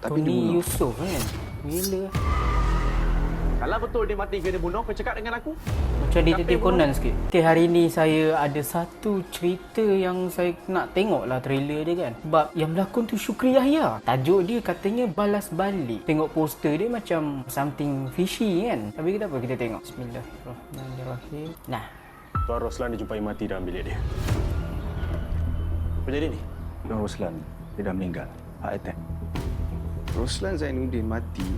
Tapi dia Tony bunuh. Yusof kan? Gila. Kalau betul dia mati ke dia bunuh, kau cakap dengan aku. Macam detektif Siapa yang Conan sikit. Okay, hari ni saya ada satu cerita yang saya nak tengok lah trailer dia kan. Sebab yang berlakon tu Syukri Yahya. Tajuk dia katanya balas balik. Tengok poster dia macam something fishy kan. Tapi kita apa? Kita tengok. Bismillahirrahmanirrahim. Nah. Tuan Roslan dijumpai mati dalam bilik dia. Apa jadi ni? Tuan Roslan, dia dah meninggal. Heart attack. Roslan Zainuddin mati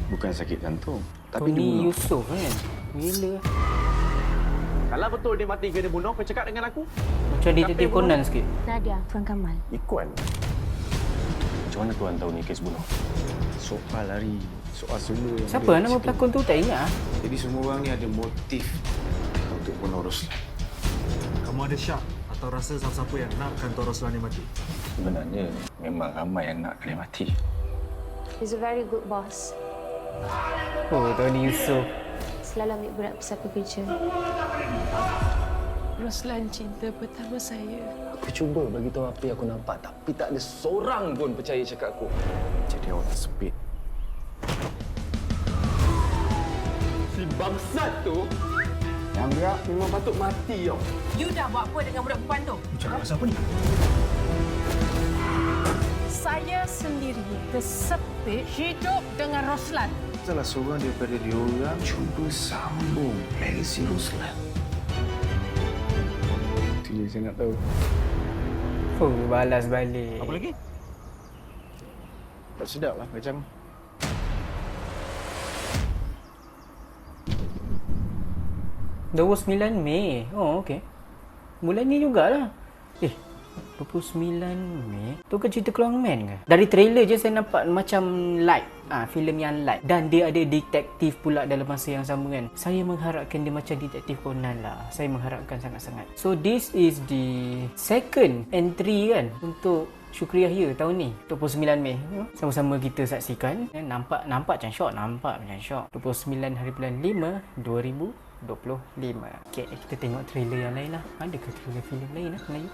bukan sakit jantung. Tapi dia Tony bunuh. Yusof kan? Gila. Kalau betul dia mati ke dia bunuh, kau cakap dengan aku. Macam detektif Conan sikit. Nadia, Tuan Kamal. Ikuan. Macam mana tuan tahu ni kes bunuh? Soal hari. Soal semua. yang Siapa ada nama di situ. pelakon tu tak ingat ah? Jadi semua orang ni ada motif untuk bunuh Roslan. Kamu ada syak atau rasa siapa-siapa yang nakkan Tuan Roslan ni mati? Sebenarnya memang ramai yang nak dia mati. He's a very good boss. Oh, Tony Yusof. Selalu ambil berat pesaka kerja. Roslan cinta pertama saya. Aku cuba bagi tahu apa yang aku nampak, tapi tak ada seorang pun percaya cakap aku. Jadi awak tersepit. Si bangsat tu yang gerak memang patut mati tau. You dah buat apa dengan budak perempuan tu? Cakap pasal apa ni? Saya sendiri tersepit hidup dengan Roslan. Salah seorang daripada diorang cuba sambung legasi Roslan. Itu je saya nak tahu. Oh, balas balik. Apa lagi? Tak sedap lah macam 29 Mei. Oh, okey. Bulan ni jugalah. 29 Mei. Tu kan cerita Keluang Man ke? Dari trailer je saya nampak macam light. Filem yang light. Dan dia ada detektif pula dalam masa yang sama kan. Saya mengharapkan dia macam detektif Conan lah. Saya mengharapkan sangat-sangat. So this is the second entry kan untuk Syukri Yahya tahun ni 29 Mei. Sama-sama kita saksikan. Nampak macam syok. Nampak macam syok. 29 hari bulan 5 2025. Okay, kita tengok trailer yang lain lah. Adakah trailer filem lain lah Melayu?